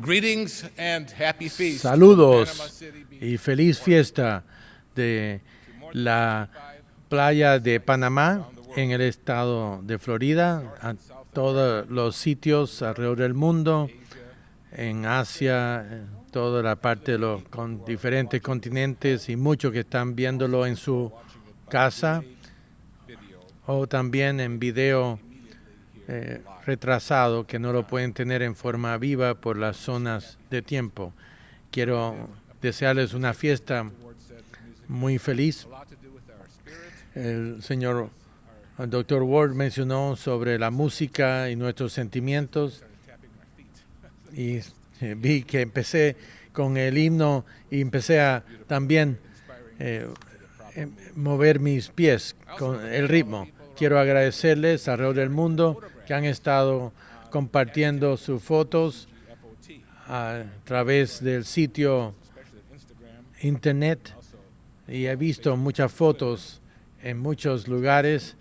Greetings and happy feast. Saludos y feliz fiesta de la playa de Panamá en el estado de Florida, a todos los sitios alrededor del mundo, en Asia, en toda la parte de los diferentes continentes y muchos que están viéndolo en su casa o también en video retrasado que no lo pueden tener en forma viva por las zonas de tiempo. Quiero desearles una fiesta muy feliz. El señor Dr. Ward mencionó sobre la música y nuestros sentimientos y vi que empecé con el himno y empecé a también mover mis pies con el ritmo. Quiero agradecerles alrededor del mundo que han estado compartiendo sus fotos a través del sitio internet y he visto muchas fotos en muchos lugares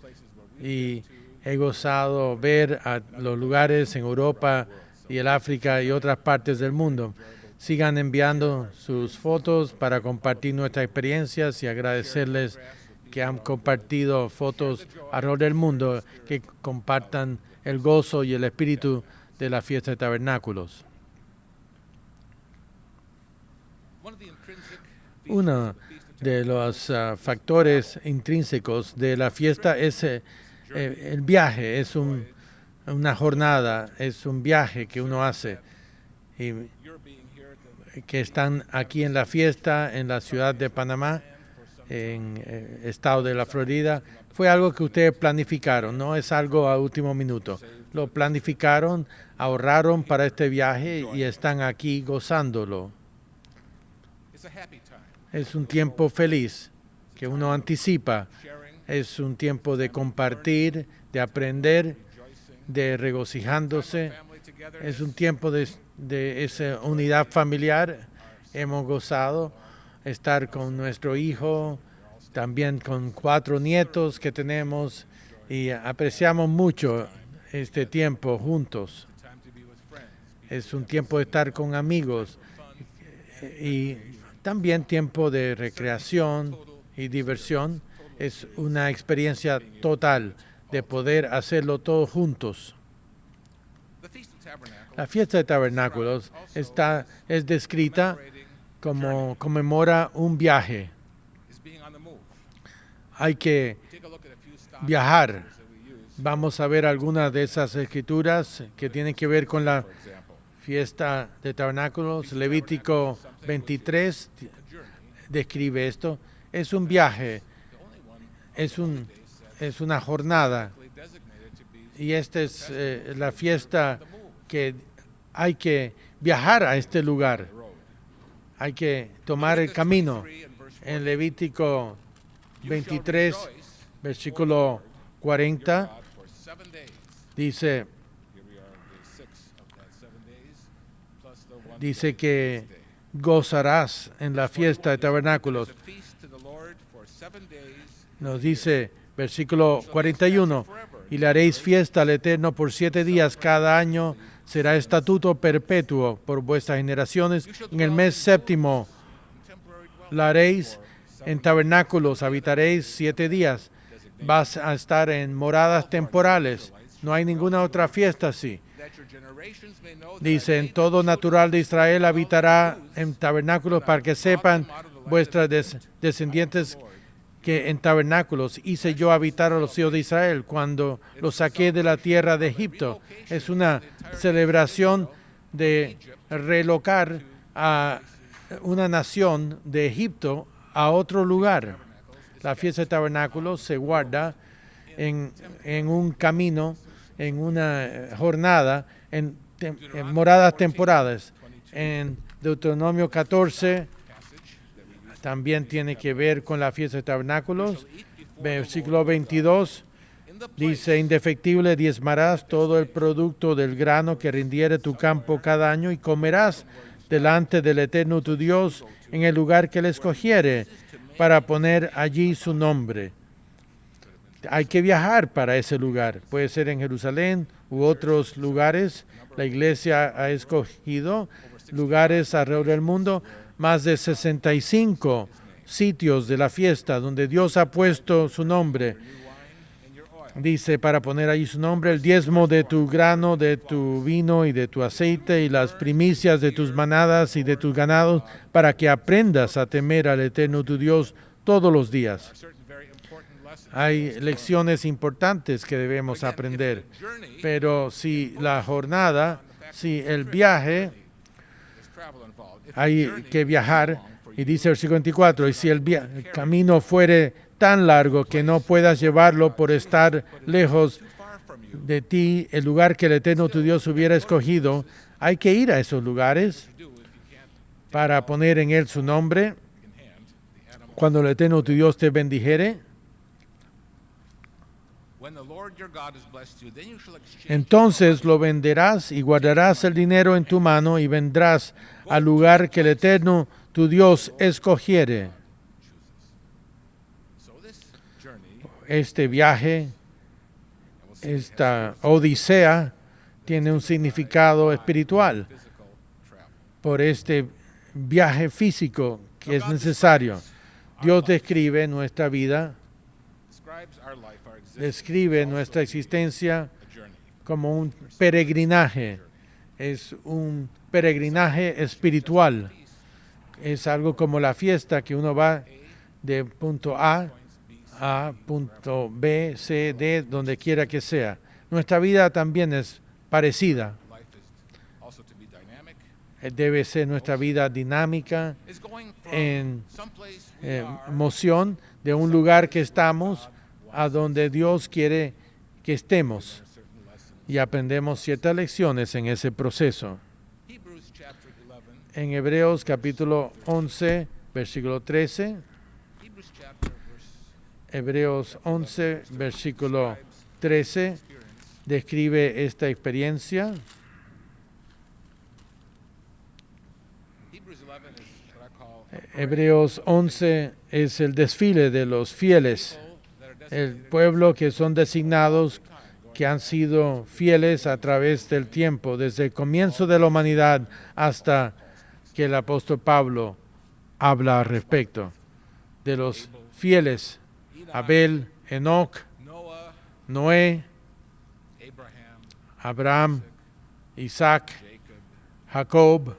y he gozado ver a los lugares en Europa y el África y otras partes del mundo. Sigan enviando sus fotos para compartir nuestras experiencias y agradecerles que han compartido fotos alrededor del mundo, que compartan el gozo y el espíritu de la fiesta de tabernáculos. Uno de los factores intrínsecos de la fiesta es el viaje, es una jornada, es un viaje que uno hace. Y que están aquí en la fiesta en la ciudad de Panamá, en el estado de la Florida, fue algo que ustedes planificaron, no es algo a último minuto. Lo planificaron, ahorraron para este viaje y están aquí gozándolo. Es un tiempo feliz que uno anticipa. Es un tiempo de compartir, de aprender, de regocijándose. Es un tiempo de esa unidad familiar. Hemos gozado estar con nuestro hijo, también con 4 nietos que tenemos y apreciamos mucho este tiempo juntos. Es un tiempo de estar con amigos y también tiempo de recreación y diversión. Es una experiencia total de poder hacerlo todos juntos. La fiesta de tabernáculos es descrita como conmemora un viaje. Hay que viajar. Vamos a ver algunas de esas escrituras que tienen que ver con la fiesta de tabernáculos. Levítico 23 describe esto. Es un viaje, es una jornada. Y esta es la fiesta que hay que viajar a este lugar. Hay que tomar el camino. En Levítico 23, versículo 40, dice que gozarás en la fiesta de tabernáculos. Nos dice, versículo 41, y le haréis fiesta al Eterno por 7 días cada año, será estatuto perpetuo por vuestras generaciones. En el mes séptimo la haréis en tabernáculos, habitaréis 7 días. Vas a estar en moradas temporales. No hay ninguna otra fiesta así. Dice, en todo natural de Israel habitará en tabernáculos para que sepan vuestras descendientes que en tabernáculos hice yo habitar a los hijos de Israel cuando los saqué de la tierra de Egipto. Es una celebración de relocar a una nación de Egipto a otro lugar. La fiesta de tabernáculos se guarda en un camino, en una jornada, en moradas temporales. En Deuteronomio 14 también tiene que ver con la fiesta de tabernáculos. Versículo 22 dice, indefectible diezmarás todo el producto del grano que rindiere tu campo cada año y comerás delante del Eterno tu Dios en el lugar que él escogiere para poner allí su nombre. Hay que viajar para ese lugar. Puede ser en Jerusalén u otros lugares. La iglesia ha escogido lugares alrededor del mundo, más de 65 sitios de la fiesta donde Dios ha puesto su nombre. Dice, para poner ahí su nombre, el diezmo de tu grano, de tu vino y de tu aceite y las primicias de tus manadas y de tus ganados, para que aprendas a temer al Eterno tu Dios todos los días. Hay lecciones importantes que debemos aprender, pero si la jornada, si el viaje, hay que viajar, y dice el versículo 24, y si el camino fuere tan largo que no puedas llevarlo por estar lejos de ti, el lugar que el Eterno tu Dios hubiera escogido, hay que ir a esos lugares para poner en él su nombre. Cuando el Eterno tu Dios te bendijere, entonces lo venderás y guardarás el dinero en tu mano y vendrás al lugar que el Eterno tu Dios escogiere. Este viaje, esta odisea, tiene un significado espiritual por este viaje físico que es necesario. Dios describe nuestra vida, describe nuestra existencia como un peregrinaje. Es un peregrinaje espiritual. Es algo como la fiesta que uno va de punto A punto B, C, D, donde quiera que sea. Nuestra vida también es parecida. Debe ser nuestra vida dinámica, en moción de un lugar que estamos a donde Dios quiere que estemos. Y aprendemos ciertas lecciones en ese proceso. En Hebreos capítulo 11, versículo 13. Hebreos 11, versículo 13, describe esta experiencia. Hebreos 11 es el desfile de los fieles, el pueblo que son designados, que han sido fieles a través del tiempo, desde el comienzo de la humanidad hasta que el apóstol Pablo habla al respecto de los fieles. Abel, Enoc, Noé, Abraham, Isaac, Jacob,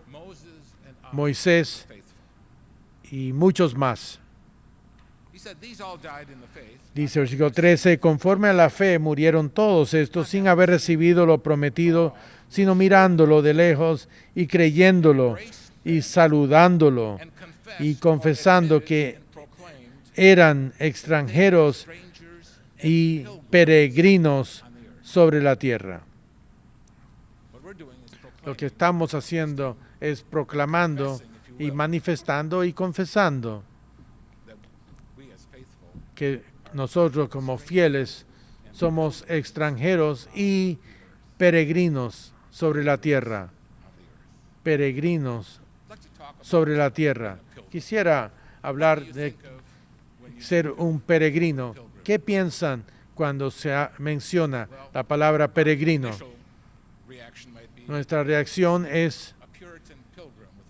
Moisés y muchos más. Dice el versículo 13, conforme a la fe murieron todos estos sin haber recibido lo prometido, sino mirándolo de lejos y creyéndolo y saludándolo y confesando que eran extranjeros y peregrinos sobre la tierra. Lo que estamos haciendo es proclamando y manifestando y confesando que nosotros como fieles somos extranjeros y peregrinos sobre la tierra. Peregrinos sobre la tierra. Quisiera hablar de ser un peregrino. ¿Qué piensan cuando se menciona la palabra peregrino? Nuestra reacción es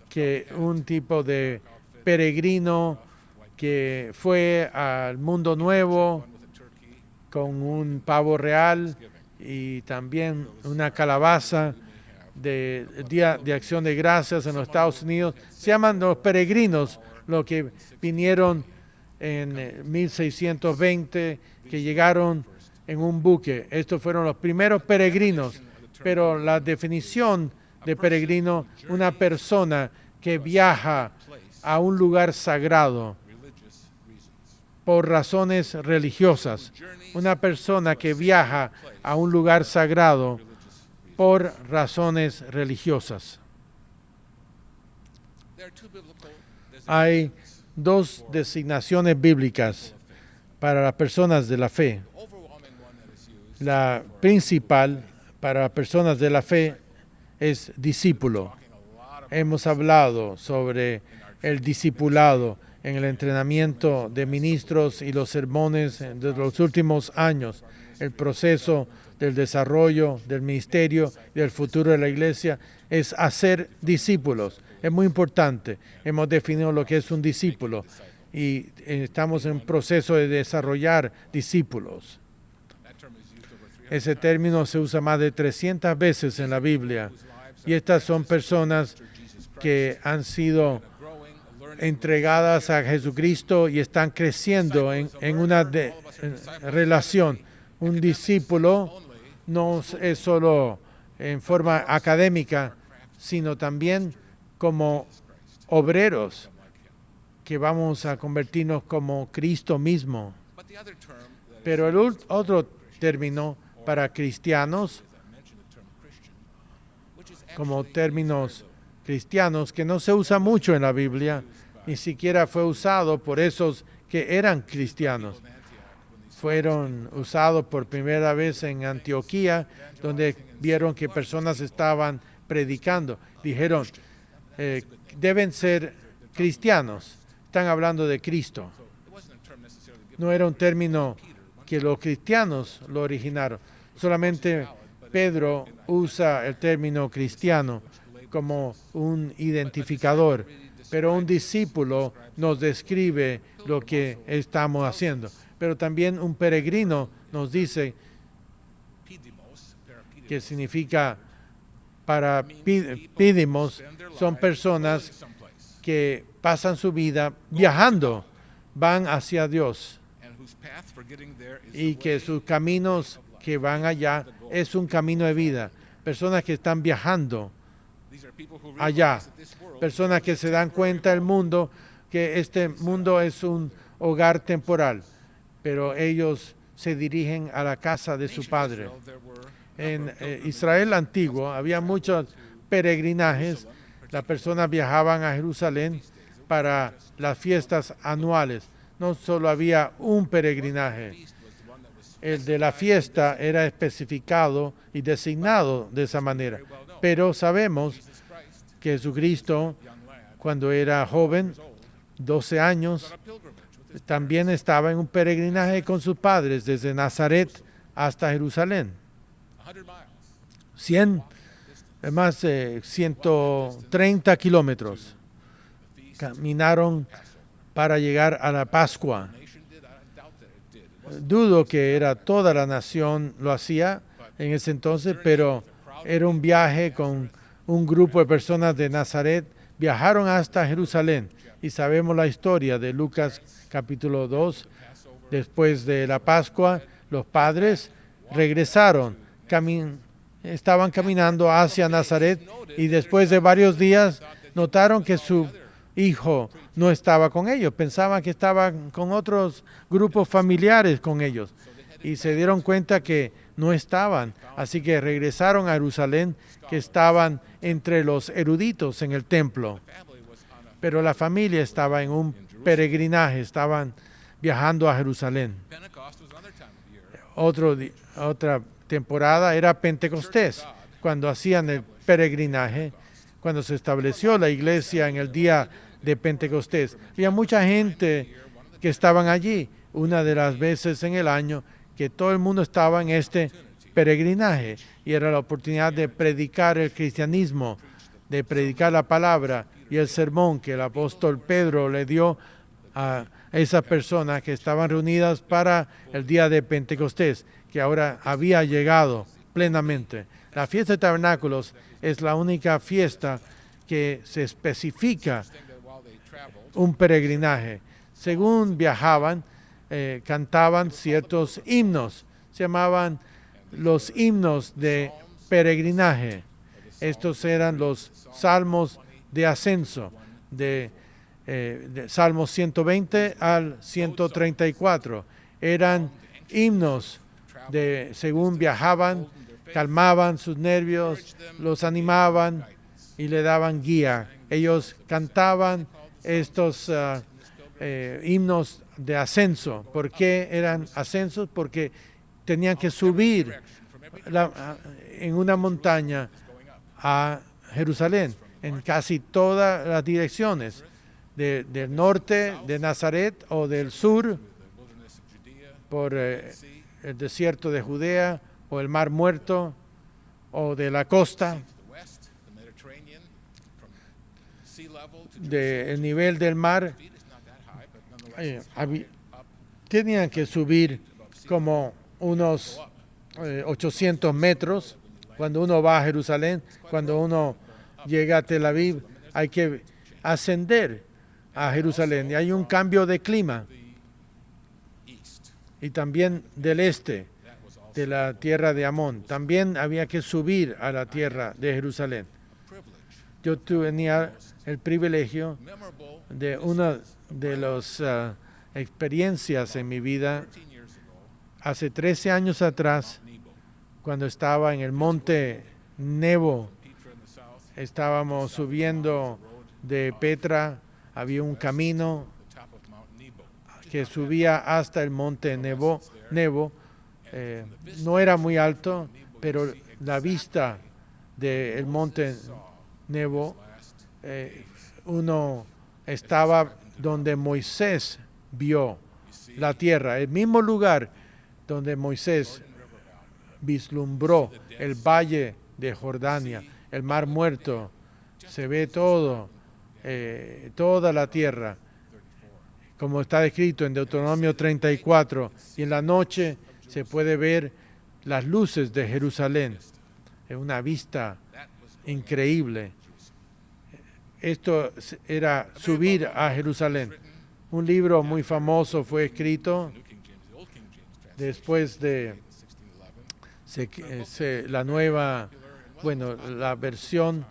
que un tipo de peregrino que fue al mundo nuevo con un pavo real y también una calabaza de Día de Acción de Gracias en los Estados Unidos. Se llaman los peregrinos, los que vinieron en 1620, que llegaron en un buque. Estos fueron los primeros peregrinos, pero la definición de peregrino, una persona que viaja a un lugar sagrado por razones religiosas, una persona que viaja a un lugar sagrado por razones religiosas. Hay dos designaciones bíblicas para las personas de la fe. La principal para las personas de la fe es discípulo. Hemos hablado sobre el discipulado en el entrenamiento de ministros y los sermones de los últimos años. El proceso del desarrollo del ministerio y del futuro de la iglesia es hacer discípulos. Es muy importante. Hemos definido lo que es un discípulo y estamos en un proceso de desarrollar discípulos. Ese término se usa más de 300 veces en la Biblia y estas son personas que han sido entregadas a Jesucristo y están creciendo en una relación. Un discípulo no es solo en forma académica, sino también como obreros que vamos a convertirnos como Cristo mismo. Pero el otro término para cristianos, como términos cristianos, que no se usa mucho en la Biblia, ni siquiera fue usado por esos que eran cristianos. Fueron usados por primera vez en Antioquía, donde vieron que personas estaban predicando. Dijeron, deben ser cristianos. Están hablando de Cristo. No era un término que los cristianos lo originaron. Solamente Pedro usa el término cristiano como un identificador, pero un discípulo nos describe lo que estamos haciendo. Pero también un peregrino nos dice que significa pídimos, son personas que pasan su vida viajando, van hacia Dios y que sus caminos que van allá es un camino de vida. Personas que están viajando allá, personas que se dan cuenta del mundo, que este mundo es un hogar temporal, pero ellos se dirigen a la casa de su padre. En Israel antiguo había muchos peregrinajes. Las personas viajaban a Jerusalén para las fiestas anuales. No solo había un peregrinaje. El de la fiesta era especificado y designado de esa manera. Pero sabemos que Jesucristo, cuando era joven, 12 años, también estaba en un peregrinaje con sus padres desde Nazaret hasta Jerusalén. 130 kilómetros. Caminaron para llegar a la Pascua. Dudo que era toda la nación lo hacía en ese entonces, pero era un viaje con un grupo de personas de Nazaret. Viajaron hasta Jerusalén y sabemos la historia de Lucas capítulo 2. Después de la Pascua, los padres regresaron, estaban caminando hacia Nazaret y después de varios días notaron que su hijo no estaba con ellos. Pensaban que estaba con otros grupos familiares con ellos y se dieron cuenta que no estaban. Así que regresaron a Jerusalén, que estaban entre los eruditos en el templo. Pero la familia estaba en un peregrinaje, estaban viajando a Jerusalén. Otra temporada era Pentecostés, cuando hacían el peregrinaje, cuando se estableció la iglesia en el día de Pentecostés. Había mucha gente que estaban allí, una de las veces en el año que todo el mundo estaba en este peregrinaje y era la oportunidad de predicar el cristianismo, de predicar la palabra y el sermón que el apóstol Pedro le dio a esas personas que estaban reunidas para el día de Pentecostés, que ahora había llegado plenamente. La fiesta de tabernáculos es la única fiesta que se especifica un peregrinaje. Según viajaban, cantaban ciertos himnos, se llamaban los himnos de peregrinaje. Estos eran los salmos de ascenso, de Salmos 120 al 134. Eran himnos según viajaban, calmaban sus nervios, los animaban y le daban guía. Ellos cantaban estos himnos de ascenso. ¿Por qué eran ascensos? Porque tenían que subir en una montaña a Jerusalén, en casi todas las direcciones del norte de Nazaret o del sur the wilderness of Judea, por sea, el desierto de Judea o el Mar Muerto o de la costa, to the west, the Mediterranean, from sea level to del nivel del mar, feet is not that high, but nonetheless habi- up tenían que subir como unos 800 metros. Cuando uno va a Jerusalén, cuando uno llega a Tel Aviv, hay que ascender a Jerusalén y hay un cambio de clima the east. y también del este That was also de la tierra de Amón. También había que subir a la tierra de Jerusalén. a privilege. Yo tenía el privilegio Memorable de una de las experiencias en mi vida 13 years ago, hace 13 años atrás, Nebo, cuando estaba en el monte Nebo. Petra in the south, Estábamos subiendo de Petra, había un camino the top of Mount Nebo. que subía hasta el monte Nebo. No era muy alto, pero la vista del monte Nebo, Last uno estaba donde Moisés vio la tierra, el mismo lugar donde Moisés vislumbró el valle de Jordania, el mar muerto, se ve todo, toda la tierra, como está escrito en Deuteronomio 34, y en la noche se puede ver las luces de Jerusalén. Es una vista that was increíble. Esto era subir a Jerusalén. Un libro muy famoso fue escrito New King James, the Old King James translation, después de 1611. la nueva, bueno, la versión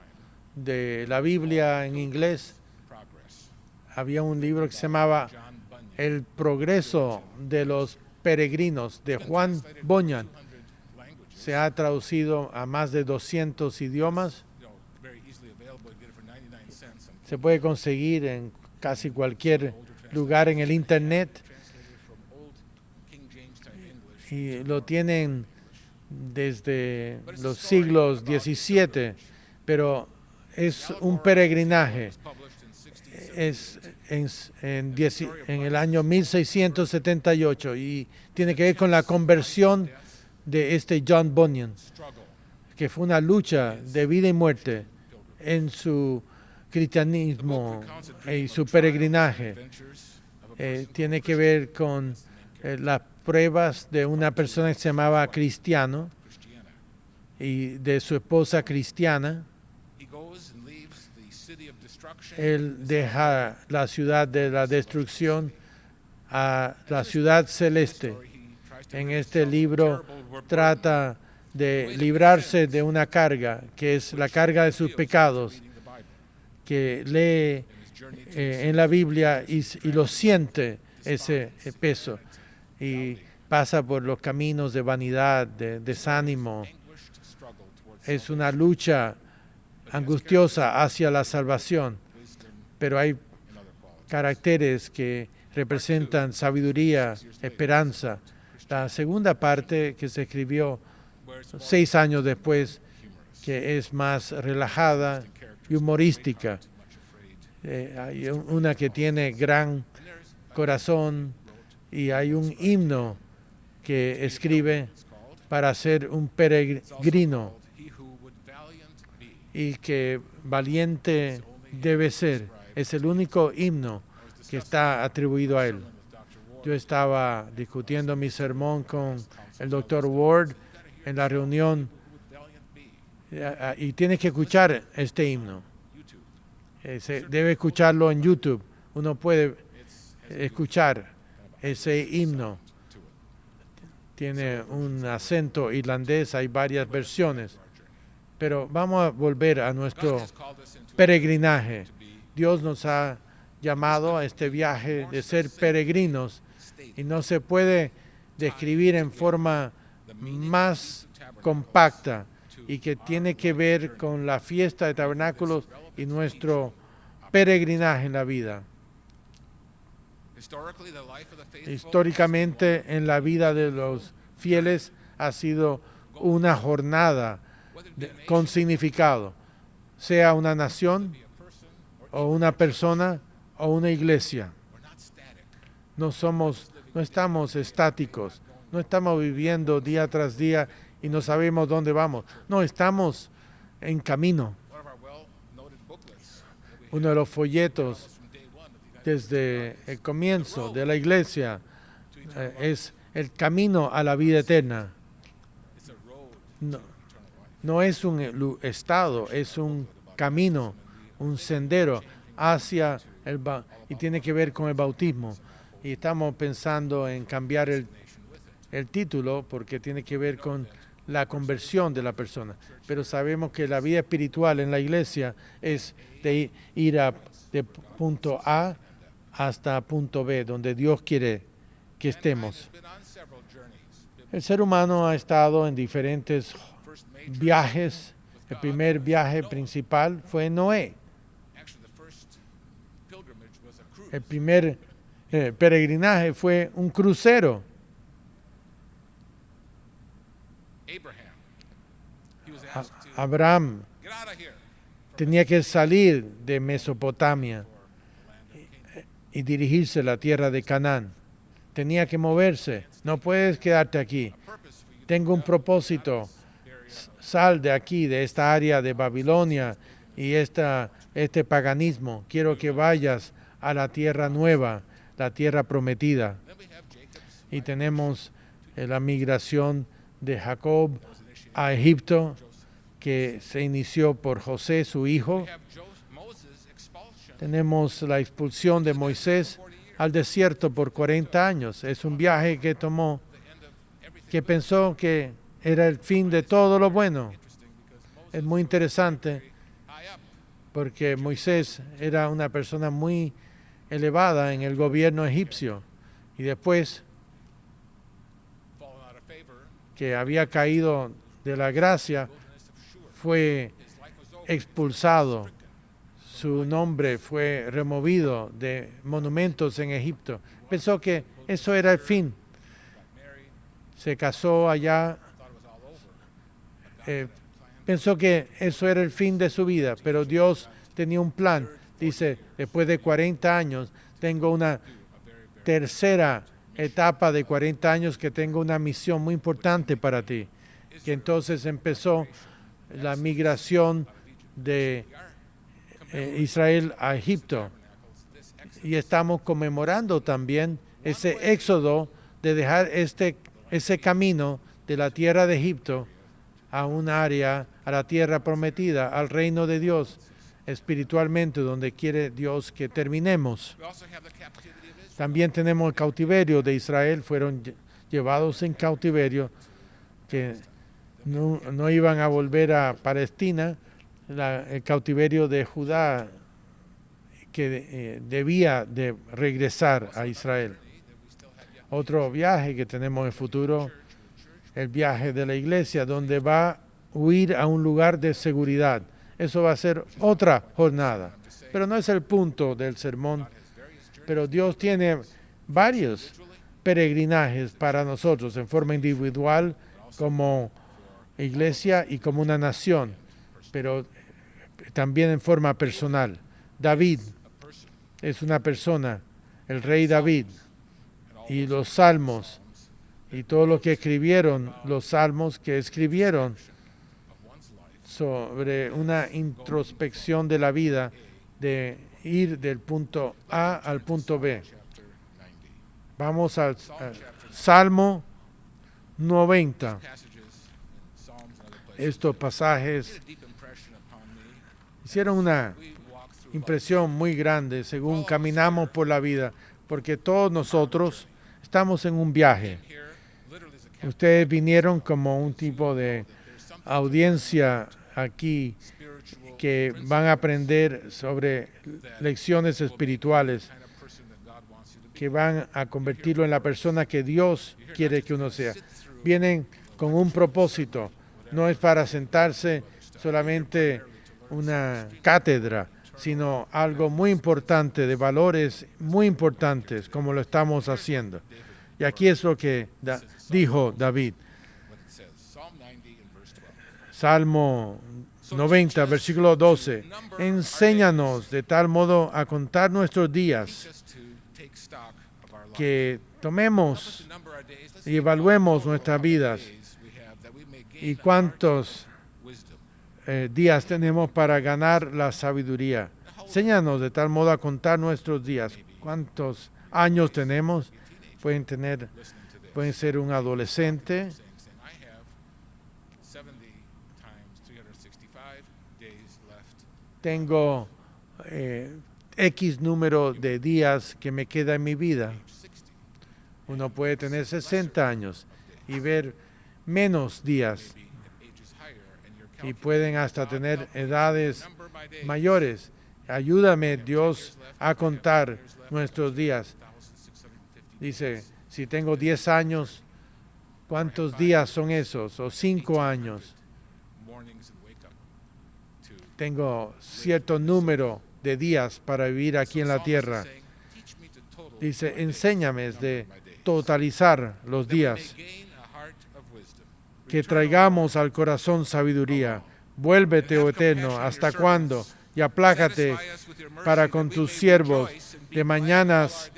de la Biblia en inglés. Progress. Había un libro que se llamaba John Bunyan. El progreso de los peregrinos de Juan Bunyan. 200 languages. Se ha traducido a más de 200 idiomas. Very easily available. You get it for 99 cents. Some Se puede conseguir en casi cualquier lugar en el internet translated from Old King James type English. y lo tienen desde los siglos XVII, pero es un peregrinaje. It was published in 1670. Es en el año 1678 y tiene que ver con la conversión de este John Bunyan, Struggle. que fue una lucha de vida y muerte en su cristianismo y su peregrinaje. Adventures of a Tiene que ver con las pruebas de una persona que se llamaba Cristiano Christiana. y de su esposa Cristiana. He goes and leaves the city of destruction. Él deja la ciudad de la destrucción a la ciudad celeste. En este libro trata de librarse de una carga, que es la carga de sus pecados, que lee en la Biblia y lo siente ese peso y pasa por los caminos de vanidad, de desánimo. Es una lucha angustiosa hacia la salvación, pero hay caracteres que representan sabiduría, esperanza. La segunda parte, que se escribió 6 años después, que es más relajada y humorística. Hay una que tiene gran corazón y hay un himno que escribe para ser un peregrino y que valiente debe ser. Es el único himno que está atribuido a él. Yo estaba discutiendo mi sermón con el doctor Ward en la reunión y tiene que escuchar este himno. Debe escucharlo en YouTube. Uno puede escuchar ese himno. Tiene un acento irlandés, hay varias versiones. Pero vamos a volver a nuestro peregrinaje. Dios nos ha llamado a este viaje de ser peregrinos y no se puede describir en forma más compacta y que tiene que ver con la fiesta de tabernáculos y nuestro peregrinaje en la vida. Históricamente, en la vida de los fieles ha sido una jornada con significado, sea una nación o una persona o una iglesia. We're not static. No estamos estáticos, no estamos viviendo día tras día y no sabemos dónde vamos. No, estamos en camino. One of our well-noted booklets that we Uno de los folletos almost from day one, if you guys desde el comienzo de la iglesia es el camino a la vida eterna. it's a road No, to eternal life. no es un estado, es un camino, un sendero hacia y tiene que ver con el bautismo. Y estamos pensando en cambiar el título porque tiene que ver con la conversión de la persona. Pero sabemos que la vida espiritual en la iglesia es de ir de punto A hasta punto B, donde Dios quiere que estemos. Mankind has been on several journeys. El ser humano ha estado en diferentes First major viajes. El with primer God viaje was Noah. principal fue Noé. Actually, the first pilgrimage was a cruise. El primer peregrinaje fue un crucero. Abraham, he was asked to Abraham get out of here tenía que salir de Mesopotamia for the land of Canaan. y dirigirse a la tierra de Canaán. Tenía que moverse. No puedes quedarte aquí. Purpose for you to Tengo un propósito. Sal de aquí, de esta área de Babilonia y este paganismo. Quiero que vayas a la tierra nueva, la tierra prometida. Then we have Jacob's Y tenemos la migración de Jacob was initiated a Egipto, Joseph. que se inició por José, su hijo. We have Moses' expulsion Tenemos la expulsión de Moisés for 40 years. al desierto por 40 años. Es un viaje que tomó, The end of everything. que pensó que era el fin de todo lo bueno. Interesting because Moses Es muy interesante was high up. porque Moisés era una persona muy elevada en el gobierno egipcio y después Fallen out of favor. que había caído de la gracia Wilderness of Shur. fue His life was over. expulsado. Stricken. Su nombre fue removido de monumentos en Egipto. Pensó que eso era el fin. Got married. Se casó allá. Thought it was all over. But God Eh, had a plan. Pensó que eso era el fin de su vida, pero Dios tenía un plan. Dice, después de 40 años, tengo una A very, very tercera etapa de 40 años que tengo una misión muy importante para ti. Que entonces empezó la migración de Israel a Egipto. This exodus Y estamos conmemorando también ese éxodo de dejar ese camino de la tierra de Egipto a un área, a la tierra prometida, al reino de Dios, espiritualmente, donde quiere Dios que terminemos. We also have the captivity of Israel. También tenemos el cautiverio de Israel, fueron llevados en cautiverio, que no iban a volver a Palestina, el cautiverio de Judá, que debía de regresar a Israel. That we still have yet. Otro viaje que tenemos en el futuro, Church, the church el viaje de la iglesia, donde va a huir a un lugar de seguridad. Eso va a ser otra jornada. Pero no es el punto del sermón. has various journeys Pero Dios tiene varios individually, peregrinajes para nosotros en forma individual, como iglesia y como una nación, pero también en forma personal. David a person, es una persona, el rey David, and all y those los salmos, psalms y todo lo que escribieron, los salmos que escribieron of one's life sobre una introspección de la vida, de ir del punto A al punto B. chapter 90. Vamos al Psalm chapter Salmo 90. passages in Psalms and other places Estos pasajes made a deep impression upon me. hicieron una We walk through life. impresión muy grande según caminamos por la vida, porque todos nosotros estamos en un viaje. Here, literally as a captive, Ustedes vinieron como un tipo de there's something audiencia aquí spiritual que van a aprender sobre lecciones espirituales kind of person that God wants you to be. que van a convertirlo en la persona que Dios quiere que uno sea. Vienen con un propósito, no es para sentarse solamente una cátedra, sino algo muy importante, de valores muy importantes, como lo estamos haciendo. Y aquí es lo que dijo David, What it says. Psalm 90 and verse 12. Salmo 90, versículo 12. Enséñanos de tal modo a contar nuestros días que tomemos y evaluemos nuestras vidas y cuántos días tenemos para ganar la sabiduría. Enséñanos de tal modo a contar nuestros días. ¿Cuántos años tenemos? Pueden ser un adolescente. Tengo X número de días que me queda en mi vida. Uno puede tener 60 años y ver menos días. Y pueden hasta tener edades mayores. Ayúdame, Dios, a contar nuestros días. Dice, si tengo 10 años, ¿cuántos días son esos? O 5 años. Tengo cierto número de días para vivir aquí en la tierra. Dice, enséñame de totalizar los días. Que traigamos al corazón sabiduría. Vuélvete, oh Eterno, ¿hasta cuándo? Y aplácate para con tus siervos. De mañanas,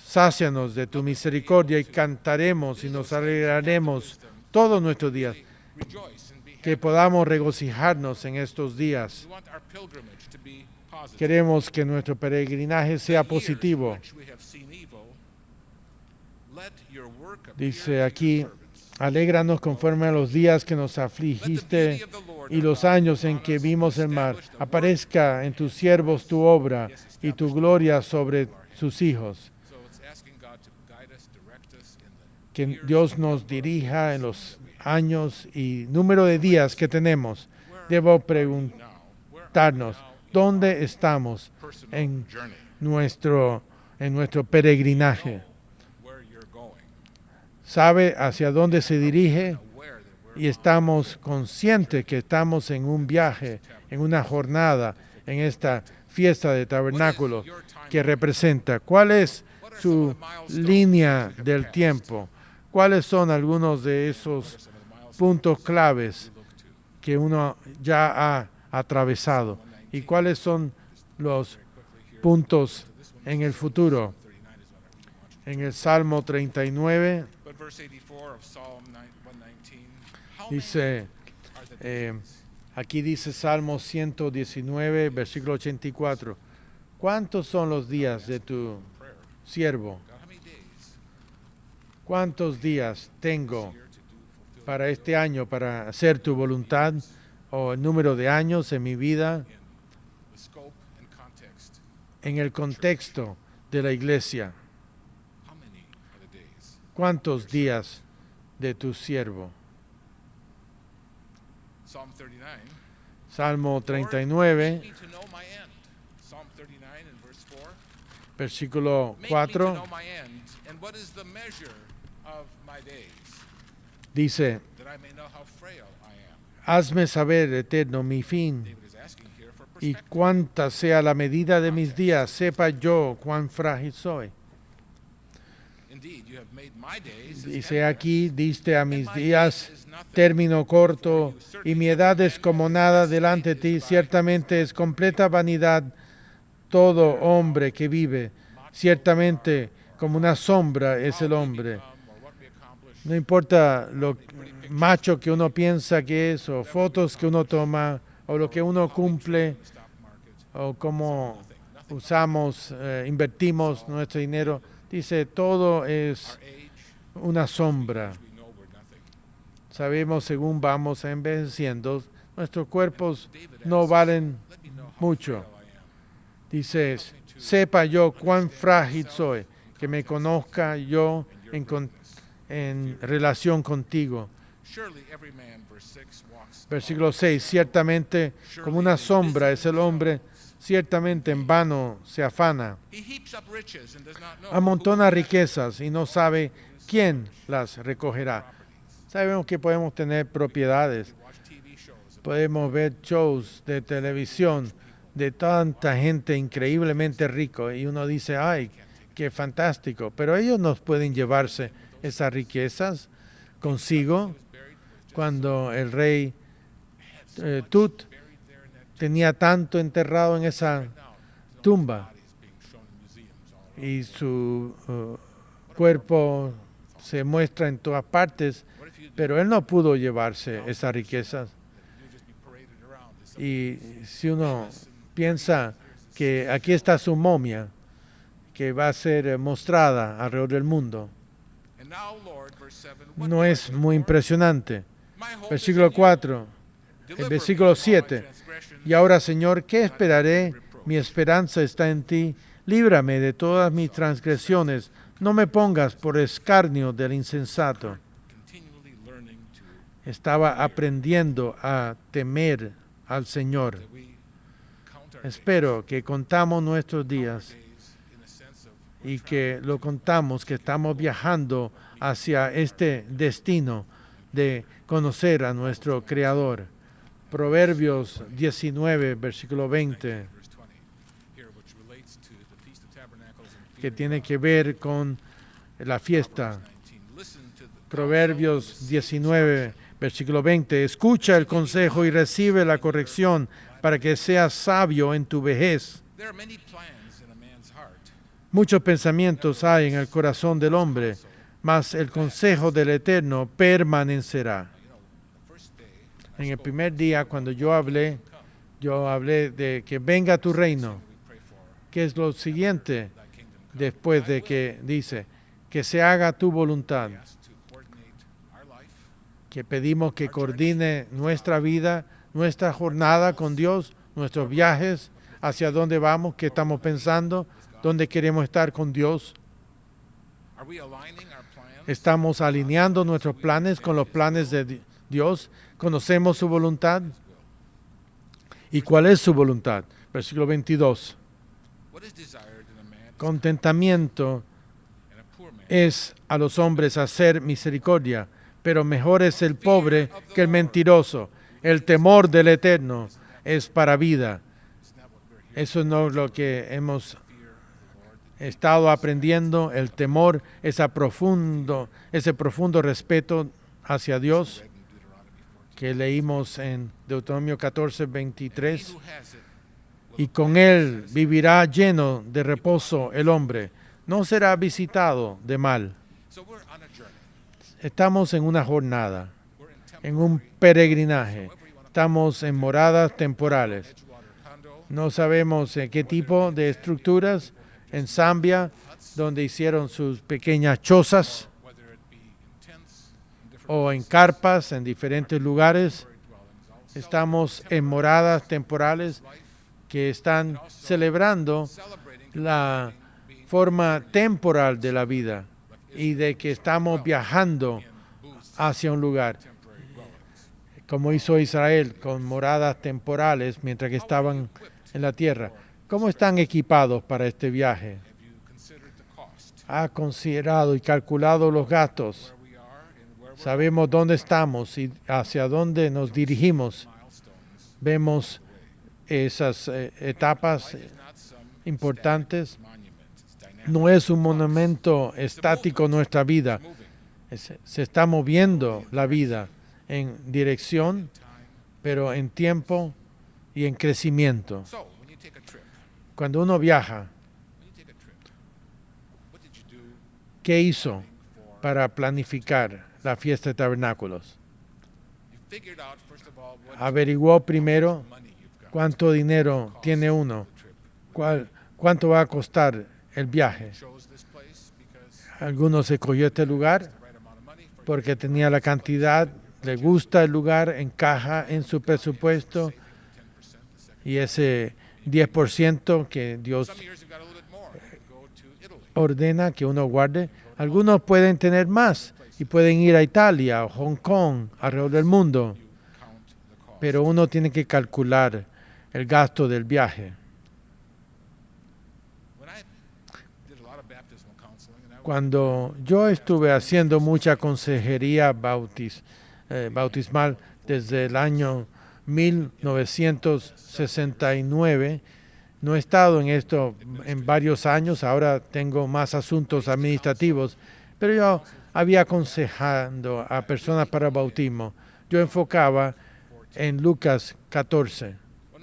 sácianos de tu misericordia y cantaremos y nos alegraremos todos nuestros días. Que podamos regocijarnos en estos días. Queremos que nuestro peregrinaje sea positivo. Dice aquí, alégranos conforme a los días que nos afligiste y los años en que vimos el mar. Aparezca en tus siervos tu obra y tu gloria sobre sus hijos. Que Dios nos dirija en los años y número de días que tenemos. Debo preguntarnos, ¿dónde estamos en nuestro peregrinaje? ¿Sabe hacia dónde se dirige? Y estamos conscientes que estamos en un viaje, en una jornada, en esta fiesta de tabernáculo que representa. ¿Cuál es su línea del tiempo? ¿Cuáles son algunos de esos puntos claves que uno ya ha atravesado? ¿Y cuáles son los puntos en el futuro? En el Salmo 39 dice, aquí dice Salmo 119, versículo 84, ¿cuántos son los días de tu siervo? ¿Cuántos días tengo para este año para hacer tu voluntad? ¿O el número de años en mi vida? En el contexto de la iglesia. ¿Cuántos días de tu siervo? Salmo 39, versículo 4, dice, hazme saber, Eterno, mi fin, y cuánta sea la medida de mis días, sepa yo cuán frágil soy. Dice aquí, diste a mis días término corto, y mi edad es como nada delante de ti. Ciertamente es completa vanidad todo hombre que vive. Ciertamente como una sombra es el hombre. No importa lo macho que uno piensa que es, o fotos que uno toma, o lo que uno cumple, o cómo usamos, invertimos nuestro dinero. Dice, todo es una sombra. Sabemos, según vamos envejeciendo, nuestros cuerpos no valen mucho. Dice, sepa yo cuán frágil soy, que me conozca yo en relación contigo. Versículo 6, ciertamente como una sombra es el hombre, ciertamente en vano se afana. Amontona riquezas y no sabe quién las recogerá. Sabemos que podemos tener propiedades, podemos ver shows de televisión de tanta gente increíblemente rico y uno dice, ay, qué fantástico, pero ellos no pueden llevarse esas riquezas consigo. Cuando el rey Tut tenía tanto enterrado en esa tumba y su cuerpo se muestra en todas partes, pero él no pudo llevarse esas riquezas. Y si uno piensa que aquí está su momia, que va a ser mostrada alrededor del mundo, no es muy impresionante. Versículo 4, el versículo 7. Y ahora, Señor, ¿qué esperaré? Mi esperanza está en ti. Líbrame de todas mis transgresiones. No me pongas por escarnio del insensato. Estaba aprendiendo a temer al Señor. Espero que contamos nuestros días y que lo contamos, que estamos viajando hacia este destino de conocer a nuestro Creador. Proverbios 19, versículo 20, que tiene que ver con la fiesta. Proverbios 19, versículo 20. Escucha el consejo y recibe la corrección para que seas sabio en tu vejez. Muchos pensamientos hay en el corazón del hombre, mas el consejo del Eterno permanecerá. En el primer día, cuando yo hablé de que venga tu reino. ¿Qué es lo siguiente después de que dice que se haga tu voluntad? Que pedimos que coordine nuestra vida, nuestra jornada con Dios, nuestros viajes, hacia dónde vamos, qué estamos pensando, dónde queremos estar con Dios. ¿Estamos alineando nuestros planes con los planes de Dios? ¿Conocemos su voluntad? ¿Y cuál es su voluntad? Versículo 22. Contentamiento es a los hombres hacer misericordia, pero mejor es el pobre que el mentiroso. El temor del Eterno es para vida. Eso no es lo que hemos estado aprendiendo. El temor, ese profundo respeto hacia Dios que leímos en Deuteronomio 14, 23. Y con él vivirá lleno de reposo el hombre. No será visitado de mal. Estamos en una jornada, en un peregrinaje. Estamos en moradas temporales. No sabemos en qué tipo de estructuras. En Zambia, donde hicieron sus pequeñas chozas, o en carpas en diferentes lugares. Estamos en moradas temporales que están celebrando la forma temporal de la vida y de que estamos viajando hacia un lugar, como hizo Israel con moradas temporales mientras que estaban en la tierra. ¿Cómo están equipados para este viaje? ¿Ha considerado y calculado los gastos? Sabemos dónde estamos y hacia dónde nos dirigimos. Vemos esas etapas importantes. No es un monumento estático nuestra vida. Se está moviendo la vida en dirección, pero en tiempo y en crecimiento. Cuando uno viaja, ¿qué hizo para planificar la fiesta de tabernáculos? Averiguó primero cuánto dinero tiene uno, cuánto va a costar el viaje. Algunos escogió este lugar porque tenía la cantidad, le gusta el lugar, encaja en su presupuesto y ese 10% que Dios ordena que uno guarde. Algunos pueden tener más y pueden ir a Italia o Hong Kong, alrededor del mundo, pero uno tiene que calcular el gasto del viaje. Cuando yo estuve haciendo mucha consejería bautismal desde el año 1969, no he estado en esto en varios años, ahora tengo más asuntos administrativos, pero yo había aconsejando a personas para bautismo. Yo enfocaba en Lucas 14.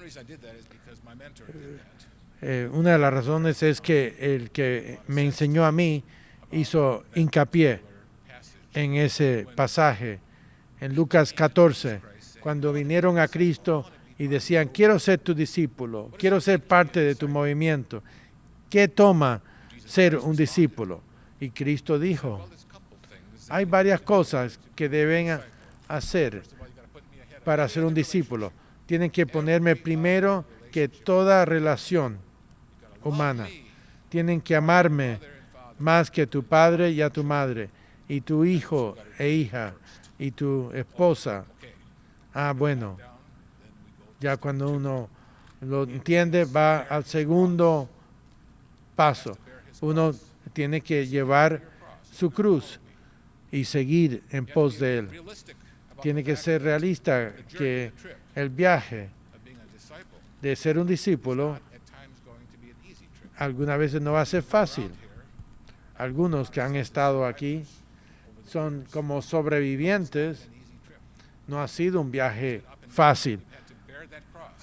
reason I did that is because my mentor did that. Una de las razones es que el que me enseñó a mí hizo hincapié en ese pasaje, en Lucas 14, cuando vinieron a Cristo y decían, quiero ser tu discípulo, quiero ser parte de tu movimiento. ¿Qué toma ser un discípulo? Y Cristo dijo, hay varias cosas que deben hacer para ser un discípulo. Tienen que ponerme primero que toda relación humana. Tienen que amarme más que tu padre y a tu madre, y tu hijo e hija, y tu esposa. Ah, bueno, ya cuando uno lo entiende, va al segundo paso. Uno tiene que llevar su cruz y seguir en pos de él. Tiene que ser realista que el viaje de ser un discípulo algunas veces no va a ser fácil. Algunos que han estado aquí son como sobrevivientes. No ha sido un viaje fácil.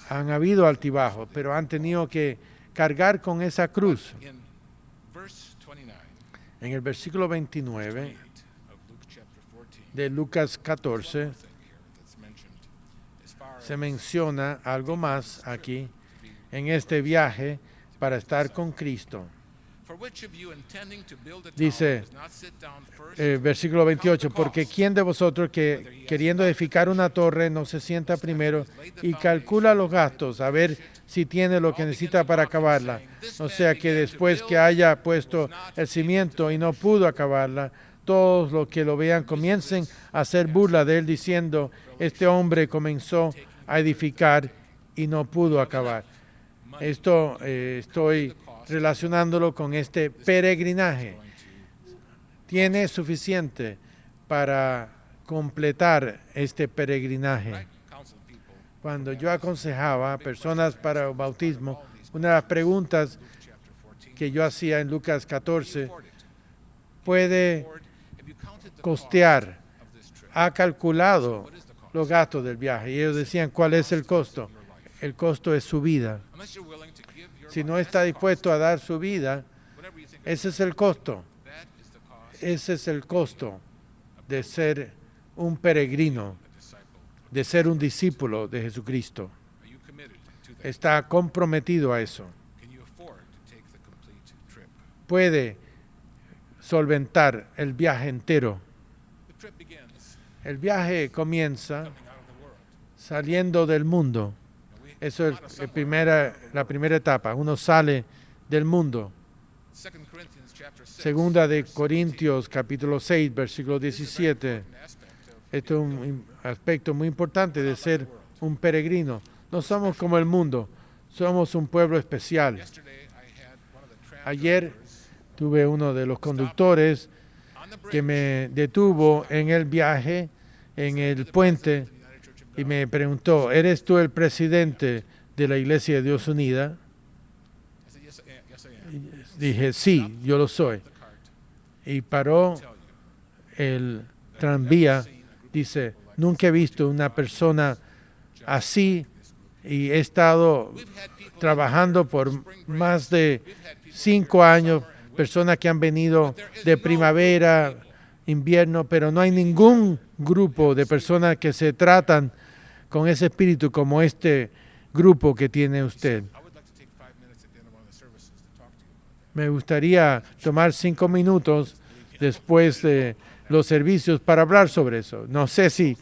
Han habido altibajos, pero han tenido que cargar con esa cruz. En el versículo 29 de Lucas 14 se menciona algo más aquí en este viaje para estar con Cristo. Dice, versículo 28, porque ¿quién de vosotros que queriendo edificar una torre no se sienta primero y calcula los gastos a ver si tiene lo que necesita para acabarla? O sea que después que haya puesto el cimiento y no pudo acabarla, todos los que lo vean comiencen a hacer burla de él diciendo, este hombre comenzó a edificar y no pudo acabar. Esto estoy relacionándolo con este peregrinaje. Tiene suficiente para completar este peregrinaje. Cuando yo aconsejaba a personas para el bautismo, una de las preguntas que yo hacía en Lucas 14, ¿puede costear? ¿Ha calculado los gastos del viaje? Y ellos decían, ¿cuál es el costo? El costo es su vida. Si no está dispuesto a dar su vida, ese es el costo. Ese es el costo de ser un peregrino, de ser un discípulo de Jesucristo. Está comprometido a eso. Puede solventar el viaje entero. El viaje comienza saliendo del mundo. Eso es la primera etapa. Uno sale del mundo. Segunda de Corintios, capítulo 6, versículo 17. Esto es un aspecto muy importante de ser un peregrino. No somos como el mundo, somos un pueblo especial. Ayer tuve uno de los conductores que me detuvo en el viaje, en el puente, y me preguntó, ¿eres tú el presidente de la Iglesia de Dios Unida? Dije, sí, yo lo soy. Y paró el tranvía. Dice, nunca he visto una persona así y he estado trabajando por más de 5 años, personas que han venido de primavera, invierno, pero no hay ningún grupo de personas que se tratan con ese espíritu como este grupo que tiene usted. Me gustaría tomar 5 minutos después de los servicios para hablar sobre eso. No sé si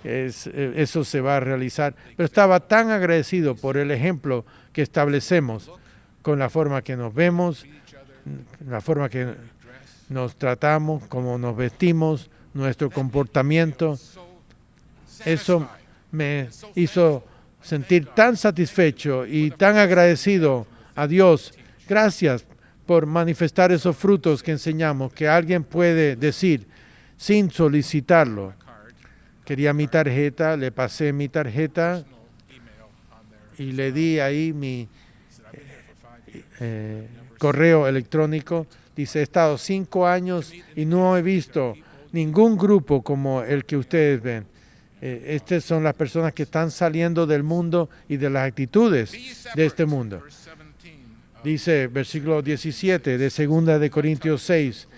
eso se va a realizar, pero estaba tan agradecido por el ejemplo que establecemos con la forma que nos vemos, la forma que nos tratamos, cómo nos vestimos, nuestro comportamiento. Eso me hizo sentir tan satisfecho y tan agradecido a Dios. Gracias por manifestar esos frutos que enseñamos, que alguien puede decir sin solicitarlo. Quería mi tarjeta, le pasé mi tarjeta y le di ahí mi correo electrónico. Dice, he estado 5 años y no he visto ningún grupo como el que ustedes ven. Estas son las personas que están saliendo del mundo y de las actitudes de este mundo. Dice versículo 17 de 2 de Corintios 6,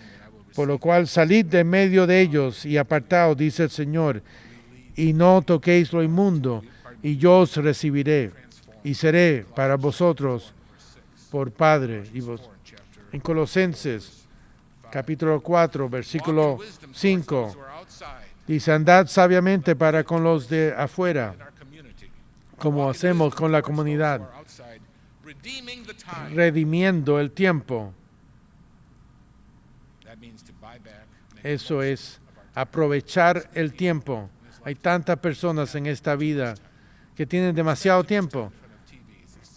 por lo cual salid de medio de ellos y apartaos, dice el Señor, y no toquéis lo inmundo, y yo os recibiré, y seré para vosotros por Padre. En Colosenses capítulo 4, versículo 5, dice, andad sabiamente para con los de afuera, como hacemos con la comunidad, redimiendo el tiempo. Eso es aprovechar el tiempo. Hay tantas personas en esta vida que tienen demasiado tiempo,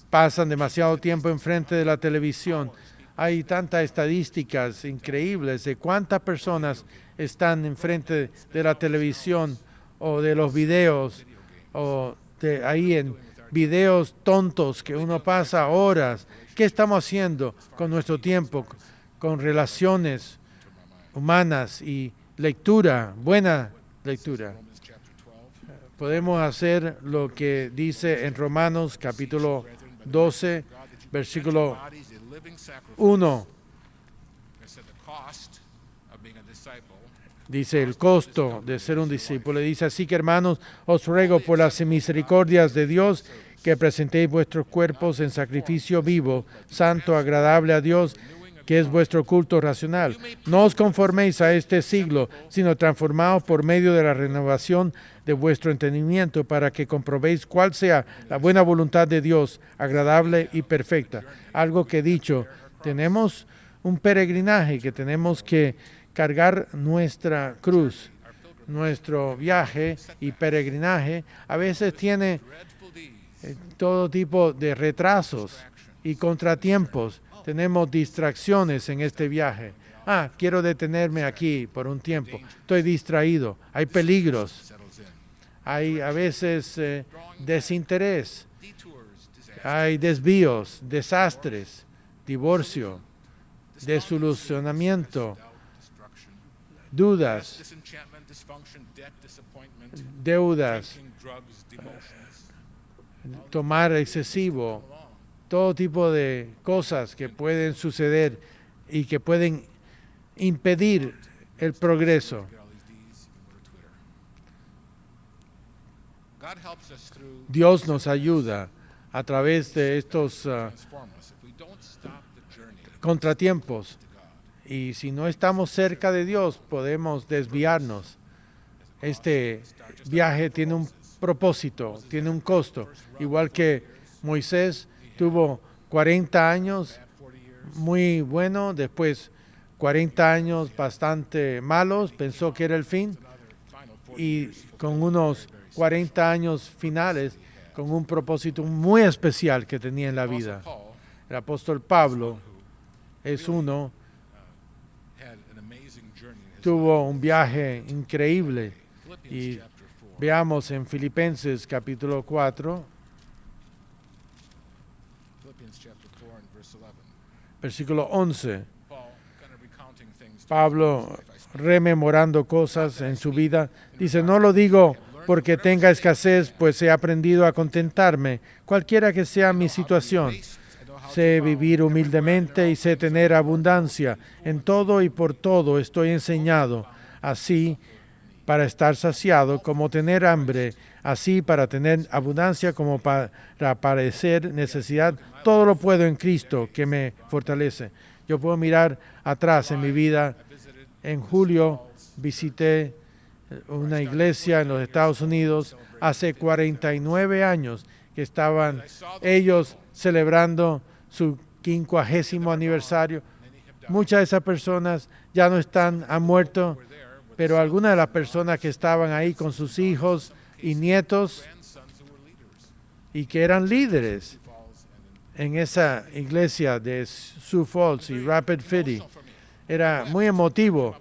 pasan demasiado tiempo enfrente de la televisión. Hay tantas estadísticas increíbles de cuántas personas están enfrente de la televisión o de los videos o de ahí en videos tontos que uno pasa horas. ¿Qué estamos haciendo con nuestro tiempo, con relaciones humanas y lectura, buena lectura? Podemos hacer lo que dice en Romanos capítulo 12, versículo 1. Dice el costo de ser un discípulo. Dice, así que hermanos, os ruego por las misericordias de Dios que presentéis vuestros cuerpos en sacrificio vivo, santo, agradable a Dios, que es vuestro culto racional. No os conforméis a este siglo, sino transformaos por medio de la renovación de vuestro entendimiento para que comprobéis cuál sea la buena voluntad de Dios, agradable y perfecta. Algo que he dicho, tenemos un peregrinaje que tenemos que cargar nuestra cruz. Nuestro viaje y peregrinaje a veces tiene todo tipo de retrasos y contratiempos. Tenemos distracciones en este viaje. Quiero detenerme aquí por un tiempo. Estoy distraído. Hay peligros. Hay a veces desinterés. Hay desvíos, desastres, divorcio, desilusionamiento, dudas, deudas, tomar excesivo, todo tipo de cosas que pueden suceder y que pueden impedir el progreso. Dios nos ayuda a través de estos contratiempos. Y si no estamos cerca de Dios, podemos desviarnos. Este viaje tiene un propósito, tiene un costo. Igual que Moisés tuvo 40 años muy bueno, después 40 años bastante malos, pensó que era el fin, y con unos 40 años finales, con un propósito muy especial que tenía en la vida. El apóstol Pablo es uno, tuvo un viaje increíble, y veamos en Filipenses capítulo 4, versículo 11. Pablo, rememorando cosas en su vida, dice, no lo digo porque tenga escasez, pues he aprendido a contentarme, cualquiera que sea mi situación. Sé vivir humildemente y sé tener abundancia. En todo y por todo estoy enseñado, así para estar saciado como tener hambre, así para tener abundancia como para padecer necesidad. Todo lo puedo en Cristo que me fortalece. Yo puedo mirar atrás en mi vida. En julio visité una iglesia en los Estados Unidos hace 49 años que estaban ellos celebrando su 50º aniversario. Muchas de esas personas ya no están, han muerto, pero algunas de las personas que estaban ahí con sus hijos y nietos y que eran líderes en esa iglesia de Sioux Falls y Rapid City. Era muy emotivo.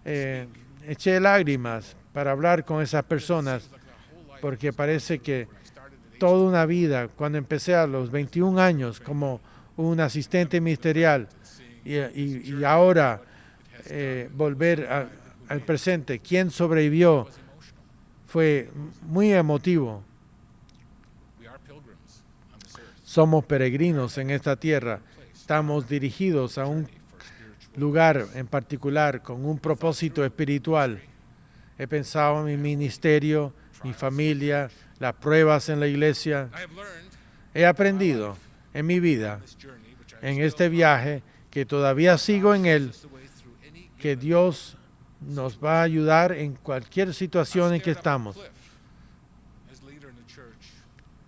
Eché lágrimas para hablar con esas personas porque parece que toda una vida, cuando empecé a los 21 años como un asistente ministerial y ahora volver al presente, ¿quién sobrevivió? fue muy emotivo. We are pilgrims on this earth. Somos peregrinos en esta tierra. Estamos dirigidos a un lugar en particular con un propósito espiritual. He pensado en mi ministerio, mi familia, las pruebas en la iglesia. I have learned He aprendido en mi vida, this journey, which I en este viaje, que todavía sigo en él, the way through any que Dios nos va a ayudar en cualquier situación en que estamos. as leader in the church.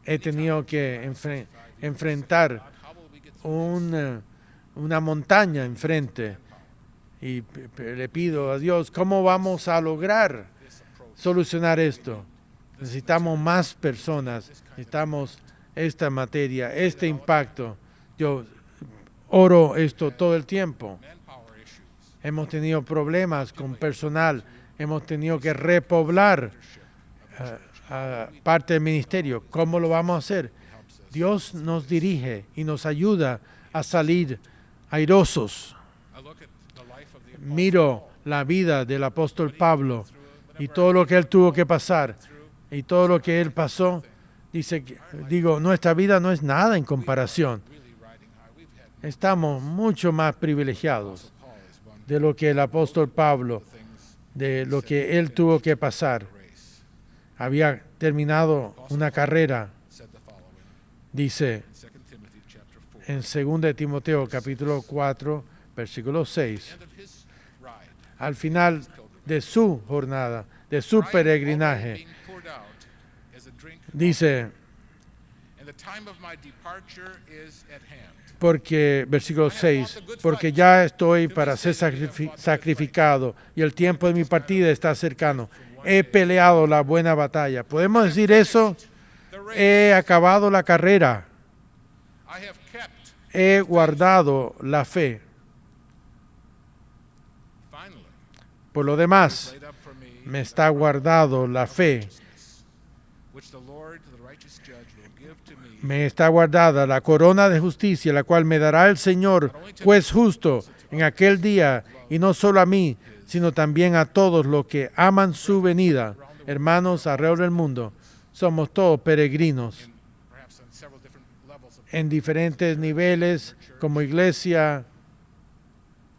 He tenido que enfrentar una montaña enfrente y le pido a Dios, ¿cómo vamos a lograr solucionar esto? Necesitamos más personas, necesitamos esta materia, este impacto. Yo oro esto todo el tiempo. Manpower issues. Hemos tenido problemas con personal, hemos tenido que repoblar parte del ministerio. ¿Cómo lo vamos a hacer? Dios nos dirige y nos ayuda a salir airosos. I look at the life of the Miro la vida del apóstol Pablo y todo lo que él tuvo que pasar y todo lo que él pasó. Digo, nuestra vida no es nada en comparación. really riding high. We've had Estamos mucho más privilegiados Paul is one de lo que el apóstol Pablo, things de lo que él tuvo que pasar. race. Había terminado una carrera, Said the following dice in 2 Timothy chapter 4. en 2 Timoteo capítulo 4, versículo 6. End of his ride. Al final de su jornada, de su peregrinaje, Being poured out as a drink, dice, and the time of my departure is at hand. porque, versículo 6, porque ya estoy para ser sacrificado y el tiempo de mi partida está cercano. He peleado la buena batalla. ¿Podemos decir eso? The race He acabado la carrera, I have kept. he guardado la fe. Finally, Por lo demás, laid up for me me está guardado la fe. which the Lord, the righteous judge, will give to me. Me está guardada la corona de justicia, la cual me dará el Señor, juez justo, en aquel día, y no solo a mí, sino también a todos los que aman su venida. Hermanos alrededor del mundo, somos todos peregrinos In perhaps on several different levels of en diferentes niveles, como iglesia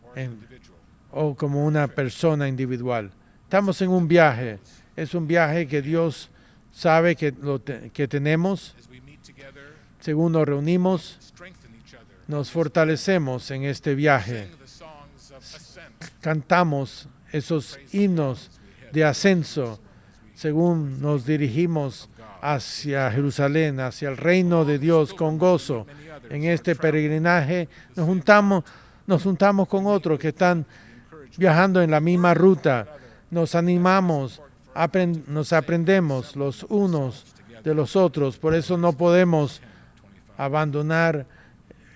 or as an en- individual. o como una persona individual. Estamos en un viaje, es un viaje que Dios sabe que tenemos. As we meet together, Según nos reunimos, strengthen each other. nos fortalecemos en este viaje. Sing the songs of ascent. Cantamos esos himnos de ascenso según nos dirigimos hacia Jerusalén, hacia el reino de Dios con gozo. En este peregrinaje nos juntamos con otros que están viajando en la misma ruta. Nos animamos, nos aprendemos los unos de los otros. Por eso no podemos abandonar,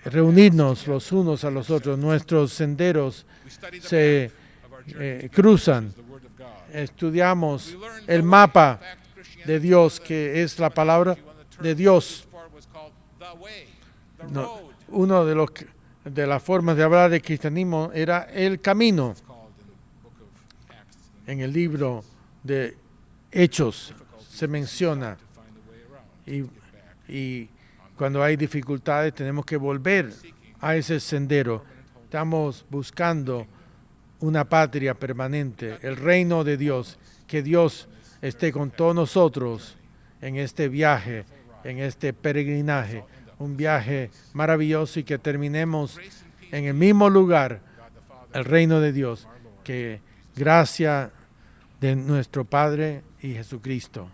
reunirnos los unos a los otros. Nuestros senderos We study the se map of our journey, cruzan. the Word of God. Estudiamos We learned el the mapa way. In fact, Christianity de Dios, was a- que es la palabra when the term de Dios. used for it was called the way, the No, road. uno de las formas de hablar del cristianismo era el camino. It's called in the book of Acts. En el libro de Hechos se menciona, To find the way around. y, Get back. y cuando hay dificultades tenemos que volver a ese sendero. Estamos buscando una patria permanente, el reino de Dios. Que Dios esté con todos nosotros en este viaje, en este peregrinaje, un viaje maravilloso y que terminemos Grace and peace, en el mismo lugar, God the Father, el reino de Dios. our Lord. Que gracia de nuestro Padre y Jesucristo.